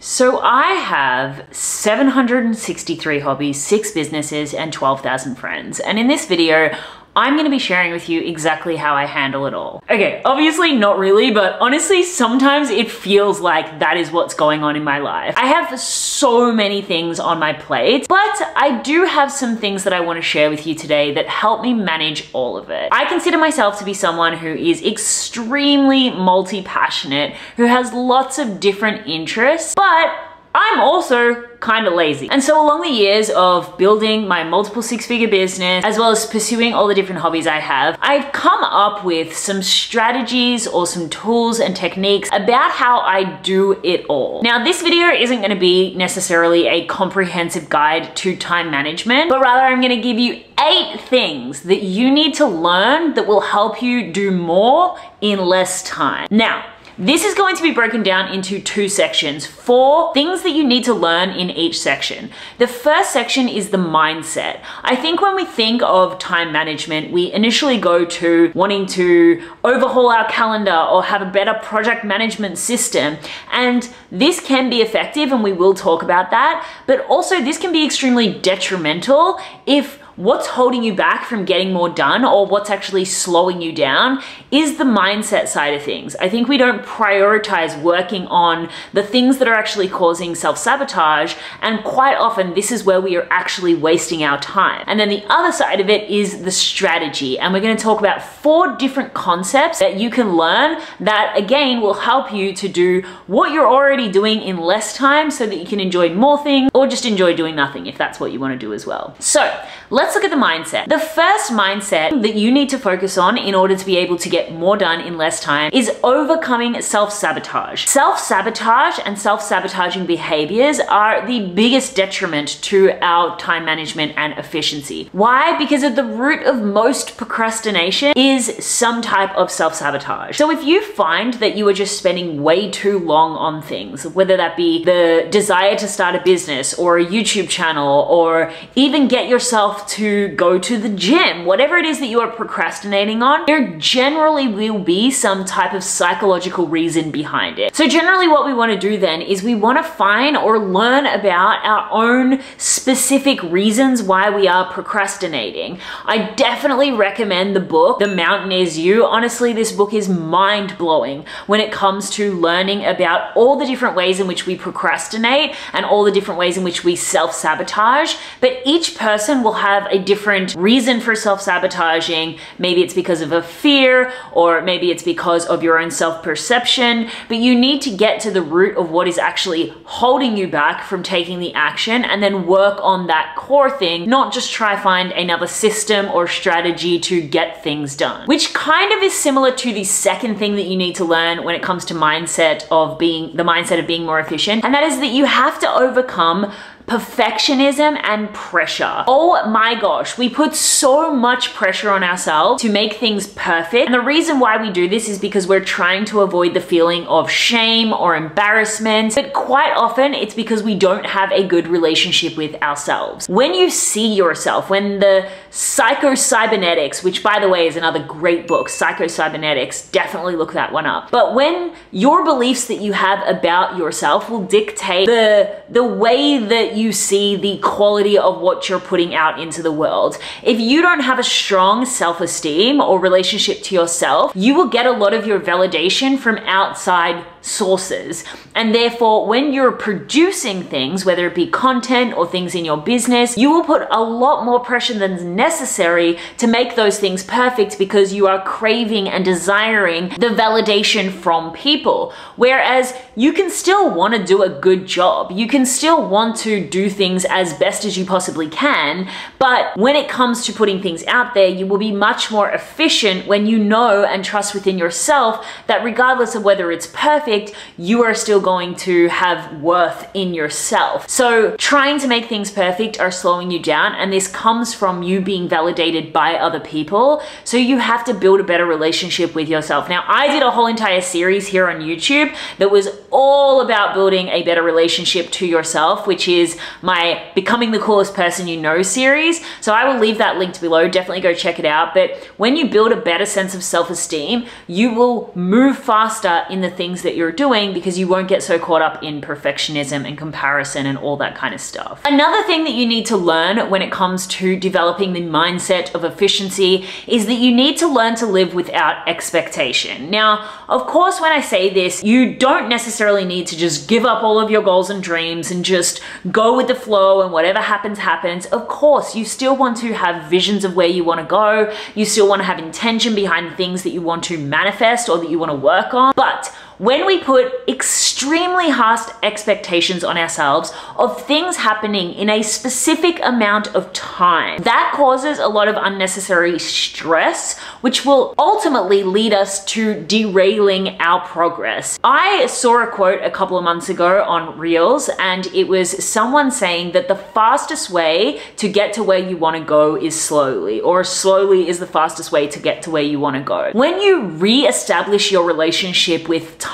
So I have 763 hobbies, 6 businesses, and 12,000 friends. And in this video, I'm gonna be sharing with you exactly how I handle it all. Okay, obviously not really, but honestly, sometimes it feels like that is what's going on in my life. I have so many things on my plate, but I do have some things that I wanna share with you today that help me manage all of it. I consider myself to be someone who is extremely multi-passionate, who has lots of different interests, but I'm also kind of lazy. And so along the years of building my multiple 6-figure business, as well as pursuing all the different hobbies I have, I've come up with some strategies or some tools and techniques about how I do it all. Now, this video isn't gonna be necessarily a comprehensive guide to time management, but rather I'm gonna give you 8 things that you need to learn that will help you do more in less time. Now, this is going to be broken down into 2 sections, 4 things that you need to learn in each section. The first section is the mindset. I think when we think of time management, we initially go to wanting to overhaul our calendar or have a better project management system. And this can be effective, and we will talk about that. But also this can be extremely detrimental if what's holding you back from getting more done, or what's actually slowing you down, is the mindset side of things. I think we don't prioritize working on the things that are actually causing self-sabotage, and quite often this is where we are actually wasting our time. And then the other side of it is the strategy, and we're going to talk about 4 different concepts that you can learn that again will help you to do what you're already doing in less time so that you can enjoy more things, or just enjoy doing nothing if that's what you want to do as well. So let's look at the mindset. The first mindset that you need to focus on in order to be able to get more done in less time is overcoming self-sabotage. Self-sabotage and self-sabotaging behaviors are the biggest detriment to our time management and efficiency. Why? Because at the root of most procrastination is some type of self-sabotage. So if you find that you are just spending way too long on things, whether that be the desire to start a business or a YouTube channel, or even get yourself to go to the gym, whatever it is that you are procrastinating on, there generally will be some type of psychological reason behind it. So generally what we want to do then is we want to find or learn about our own specific reasons why we are procrastinating. I definitely recommend the book, The Mountain Is You. Honestly, this book is mind-blowing when it comes to learning about all the different ways in which we procrastinate and all the different ways in which we self-sabotage. But each person will have a different reason for self-sabotaging. Maybe it's because of a fear, or maybe it's because of your own self-perception, but you need to get to the root of what is actually holding you back from taking the action, and then work on that core thing, not just try find another system or strategy to get things done. Which kind of is similar to the second thing that you need to learn when it comes to the mindset of being more efficient, and that is that you have to overcome perfectionism and pressure. Oh my gosh, we put so much pressure on ourselves to make things perfect. And the reason why we do this is because we're trying to avoid the feeling of shame or embarrassment. But quite often it's because we don't have a good relationship with ourselves. When you see yourself, when the Psycho-Cybernetics, which by the way is another great book, Psycho-Cybernetics, definitely look that one up. But when your beliefs that you have about yourself will dictate the way that you see the quality of what you're putting out into the world. If you don't have a strong self-esteem or relationship to yourself, you will get a lot of your validation from outside sources. And therefore, when you're producing things, whether it be content or things in your business, you will put a lot more pressure than necessary to make those things perfect, because you are craving and desiring the validation from people. Whereas you can still want to do a good job. You can still want to do things as best as you possibly can. But when it comes to putting things out there, you will be much more efficient when you know and trust within yourself that regardless of whether it's perfect, you are still going to have worth in yourself. So trying to make things perfect are slowing you down, and this comes from you being validated by other people. So you have to build a better relationship with yourself. Now, I did a whole entire series here on YouTube that was all about building a better relationship to yourself, which is my Becoming the Coolest Person You Know series. So I will leave that linked below. Definitely go check it out. But when you build a better sense of self-esteem, you will move faster in the things that you're doing because you won't get so caught up in perfectionism and comparison and all that kind of stuff. Another thing that you need to learn when it comes to developing the mindset of efficiency is that you need to learn to live without expectation. Now, of course, when I say this, you don't necessarily need to just give up all of your goals and dreams and just go with the flow and whatever happens, happens. Of course, you still want to have visions of where you want to go. You still want to have intention behind the things that you want to manifest or that you want to work on. But when we put extremely harsh expectations on ourselves of things happening in a specific amount of time, that causes a lot of unnecessary stress, which will ultimately lead us to derailing our progress. I saw a quote a couple of months ago on Reels, and it was someone saying that the fastest way to get to where you want to go is slowly, or slowly is the fastest way to get to where you want to go. When you re-establish your relationship with time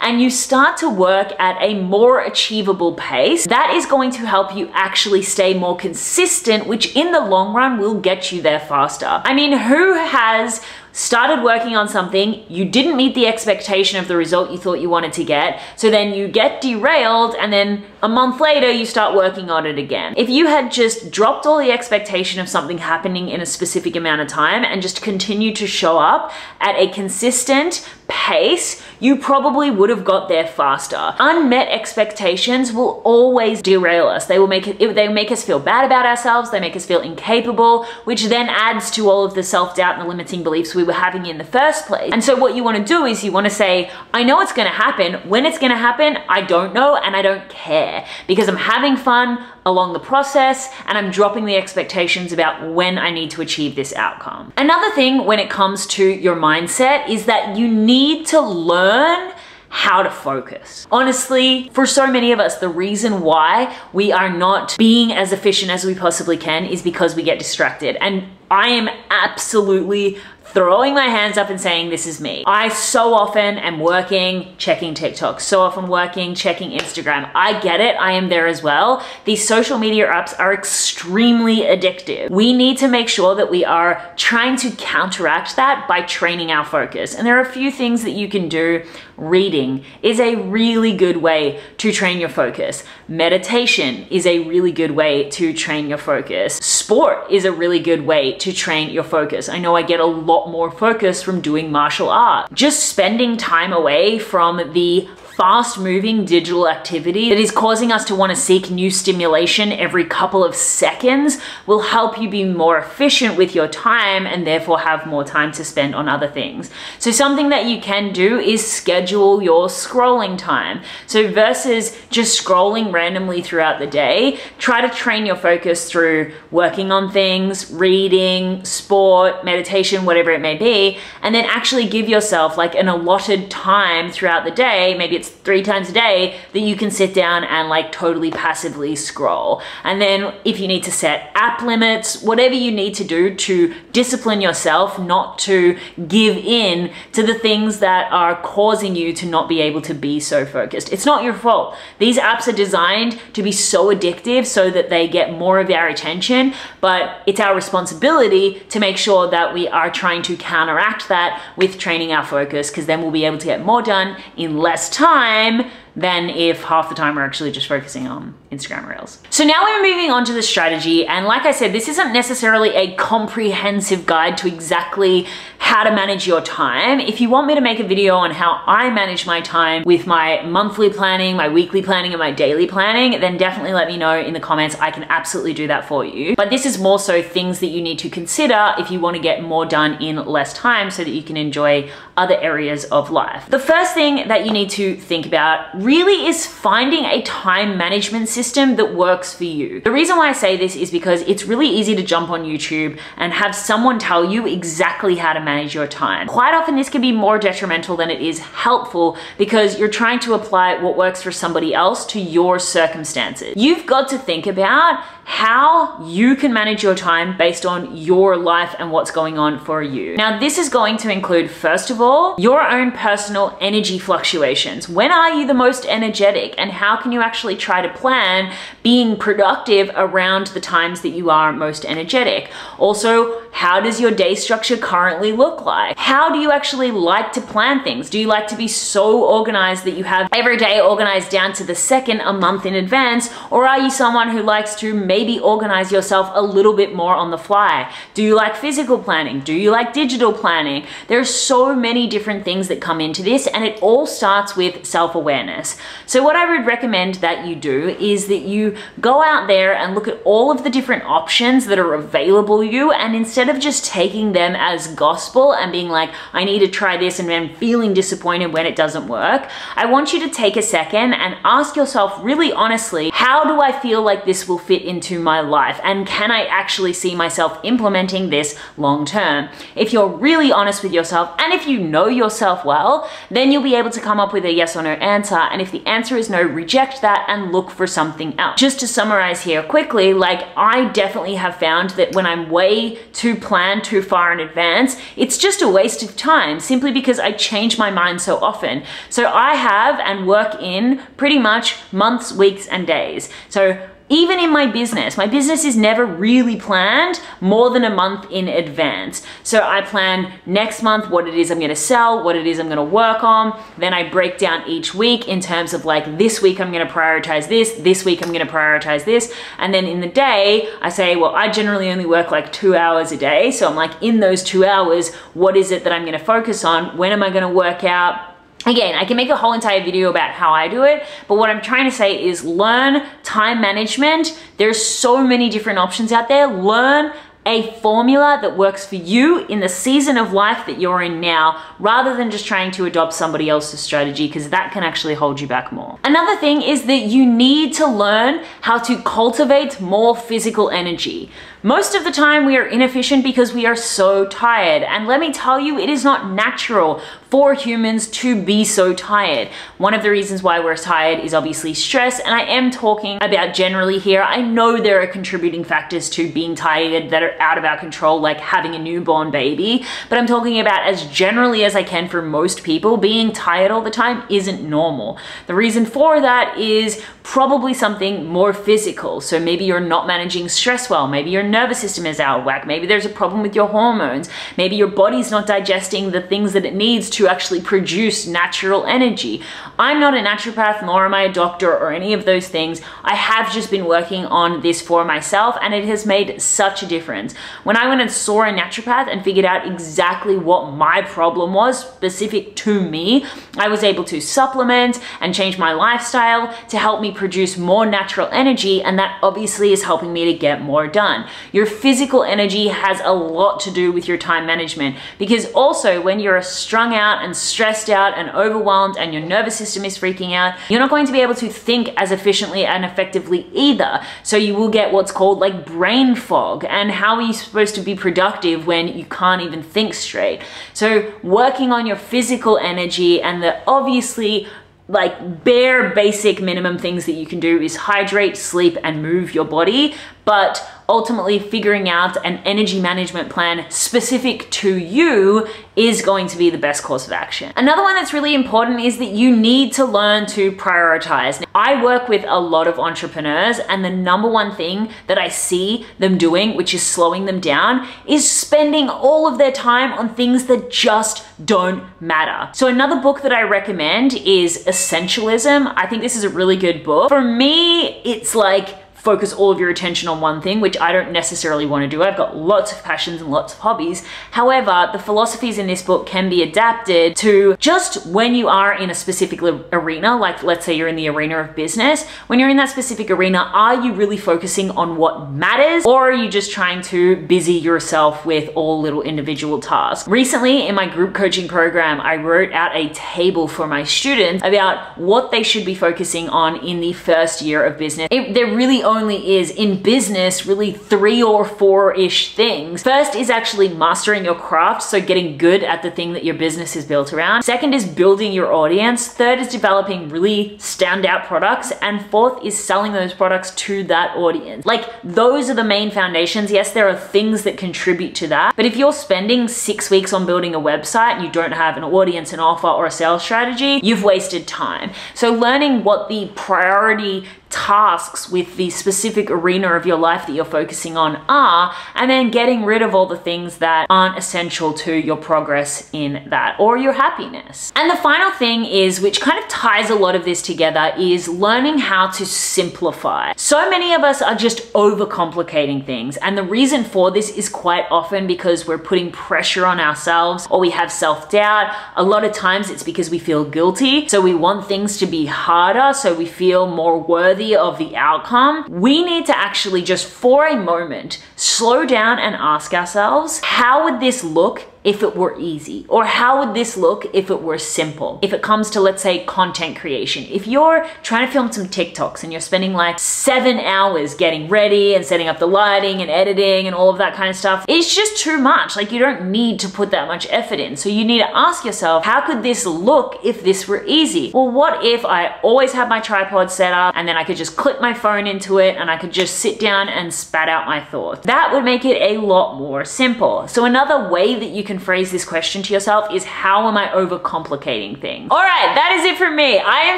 and you start to work at a more achievable pace, that is going to help you actually stay more consistent, which in the long run will get you there faster. I mean, who has started working on something, you didn't meet the expectation of the result you thought you wanted to get, so then you get derailed, and then a month later you start working on it again. If you had just dropped all the expectation of something happening in a specific amount of time and just continued to show up at a consistent pace, you probably would have got there faster. Unmet expectations will always derail us. They make us feel bad about ourselves, they make us feel incapable, which then adds to all of the self-doubt and the limiting beliefs we were having in the first place. And so what you want to do is you want to say, I know it's going to happen. When it's going to happen, I don't know, and I don't care, because I'm having fun along the process and I'm dropping the expectations about when I need to achieve this outcome. Another thing when it comes to your mindset is that you need to learn how to focus. Honestly, for so many of us, the reason why we are not being as efficient as we possibly can is because we get distracted. And I am absolutely throwing my hands up and saying, this is me. I so often am working, checking TikTok, so often working, checking Instagram. I get it, I am there as well. These social media apps are extremely addictive. We need to make sure that we are trying to counteract that by training our focus. And there are a few things that you can do. Reading is a really good way to train your focus. Meditation is a really good way to train your focus. Sport is a really good way to train your focus. I know I get a lot more focus from doing martial art. Just spending time away from the fast-moving digital activity that is causing us to want to seek new stimulation every couple of seconds will help you be more efficient with your time and therefore have more time to spend on other things. So something that you can do is schedule your scrolling time. So versus just scrolling randomly throughout the day, try to train your focus through working on things, reading, sport, meditation, whatever it may be, and then actually give yourself like an allotted time throughout the day. Maybe it's 3 times a day that you can sit down and like totally passively scroll. And then if you need to set app limits, whatever you need to do to discipline yourself not to give in to the things that are causing you to not be able to be so focused. It's not your fault. These apps are designed to be so addictive so that they get more of our attention, but it's our responsibility to make sure that we are trying to counteract that with training our focus, because then we'll be able to get more done in less time than if half the time we're actually just focusing on Instagram Reels. So now we're moving on to the strategy. And like I said, this isn't necessarily a comprehensive guide to exactly how to manage your time. If you want me to make a video on how I manage my time with my monthly planning, my weekly planning, and my daily planning, then definitely let me know in the comments. I can absolutely do that for you. But this is more so things that you need to consider if you want to get more done in less time so that you can enjoy other areas of life. The first thing that you need to think about really is finding a time management system that works for you. The reason why I say this is because it's really easy to jump on YouTube and have someone tell you exactly how to manage your time. Quite often this can be more detrimental than it is helpful because you're trying to apply what works for somebody else to your circumstances. You've got to think about how you can manage your time based on your life and what's going on for you. Now, this is going to include, first of all, your own personal energy fluctuations. When are you the most energetic, and how can you actually try to plan being productive around the times that you are most energetic? Also, how does your day structure currently look like? How do you actually like to plan things? Do you like to be so organized that you have every day organized down to the second a month in advance? Or are you someone who likes to maybe organize yourself a little bit more on the fly? Do you like physical planning? Do you like digital planning? There's so many different things that come into this, and it all starts with self-awareness. So what I would recommend that you do is that you go out there and look at all of the different options that are available to you, and instead of just taking them as gospel and being like, I need to try this, and then feeling disappointed when it doesn't work, I want you to take a second and ask yourself really honestly, how do I feel like this will fit into my life? And can I actually see myself implementing this long term? If you're really honest with yourself, and if you know yourself well, then you'll be able to come up with a yes or no answer. And if the answer is no, reject that and look for something else. Just to summarize here quickly, like I definitely have found that when I'm way too planned too far in advance, it's just a waste of time simply because I change my mind so often. So I have and work in pretty much months, weeks, and days. So even in my business is never really planned more than a month in advance. So I plan next month what it is I'm gonna sell, what it is I'm gonna work on. Then I break down each week in terms of like, this week I'm gonna prioritize this week I'm gonna prioritize this. And then in the day, I say, well, I generally only work like 2 hours a day. So I'm like, in those 2 hours, what is it that I'm gonna focus on? When am I gonna work out? Again, I can make a whole entire video about how I do it, but what I'm trying to say is learn time management. There's so many different options out there. Learn a formula that works for you in the season of life that you're in now, rather than just trying to adopt somebody else's strategy, because that can actually hold you back more. Another thing is that you need to learn how to cultivate more physical energy. Most of the time we are inefficient because we are so tired. And let me tell you, it is not natural for humans to be so tired. One of the reasons why we're tired is obviously stress. And I am talking about generally here. I know there are contributing factors to being tired that are out of our control, like having a newborn baby. But I'm talking about as generally as I can for most people, being tired all the time isn't normal. The reason for that is probably something more physical. So maybe you're not managing stress well. Maybe your nervous system is out of whack. Maybe there's a problem with your hormones. Maybe your body's not digesting the things that it needs to actually produce natural energy. I'm not a naturopath, nor am I a doctor or any of those things. I have just been working on this for myself, and it has made such a difference. When I went and saw a naturopath and figured out exactly what my problem was specific to me, I was able to supplement and change my lifestyle to help me produce more natural energy, and that obviously is helping me to get more done. Your physical energy has a lot to do with your time management, because also when you're strung out and stressed out and overwhelmed and your nervous system is freaking out, you're not going to be able to think as efficiently and effectively either. So you will get what's called like brain fog. And how are you supposed to be productive when you can't even think straight? So working on your physical energy, and the obviously like bare basic minimum things that you can do is hydrate, sleep, and move your body. But ultimately figuring out an energy management plan specific to you is going to be the best course of action. Another one that's really important is that you need to learn to prioritize. Now, I work with a lot of entrepreneurs, and the number one thing that I see them doing, which is slowing them down, is spending all of their time on things that just don't matter. So another book that I recommend is Essentialism. I think this is a really good book. For me, it's like focus all of your attention on one thing, which I don't necessarily want to do. I've got lots of passions and lots of hobbies. However, the philosophies in this book can be adapted to just when you are in a specific arena, like let's say you're in the arena of business. When you're in that specific arena, are you really focusing on what matters, or are you just trying to busy yourself with all little individual tasks? Recently in my group coaching program, I wrote out a table for my students about what they should be focusing on in the first year of business. There really only is in business really 3 or 4-ish things. First is actually mastering your craft, so getting good at the thing that your business is built around. Second is building your audience. Third is developing really standout products. And fourth is selling those products to that audience. Like, those are the main foundations. Yes, there are things that contribute to that, but if you're spending 6 weeks on building a website and you don't have an audience, an offer, or a sales strategy, you've wasted time. So learning what the priority tasks with the specific arena of your life that you're focusing on are, and then getting rid of all the things that aren't essential to your progress in that or your happiness. And the final thing is, which kind of ties a lot of this together, is learning how to simplify. So many of us are just overcomplicating things, and the reason for this is quite often because we're putting pressure on ourselves, or we have self-doubt. A lot of times it's because we feel guilty, so we want things to be harder so we feel more worthy of the outcome. We need to actually just, for a moment, slow down and ask ourselves, how would this look if it were easy? Or how would this look if it were simple? If it comes to, let's say, content creation. If you're trying to film some TikToks and you're spending like 7 hours getting ready and setting up the lighting and editing and all of that kind of stuff, it's just too much. Like, you don't need to put that much effort in. So you need to ask yourself, how could this look if this were easy? Well, what if I always had my tripod set up and then I could just clip my phone into it and I could just sit down and spat out my thoughts? That would make it a lot more simple. So another way that you can phrase this question to yourself is, how am I overcomplicating things? All right, that is it for me. I am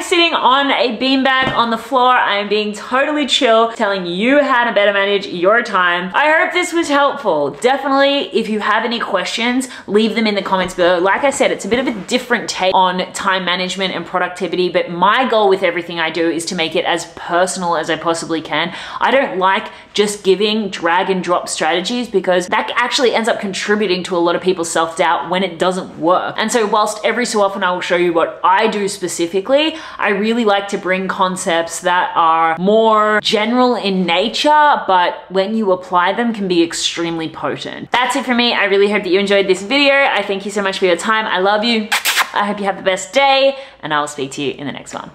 sitting on a beanbag on the floor. I am being totally chill, telling you how to better manage your time. I hope this was helpful. Definitely, if you have any questions, leave them in the comments below. Like I said, it's a bit of a different take on time management and productivity, but my goal with everything I do is to make it as personal as I possibly can. I don't like just giving drag and drop strategies, because that actually ends up contributing to a lot of people's self-doubt when it doesn't work. And so whilst every so often I will show you what I do specifically, I really like to bring concepts that are more general in nature, but when you apply them can be extremely potent. That's it for me. I really hope that you enjoyed this video. I thank you so much for your time. I love you. I hope you have the best day, and I'll speak to you in the next one.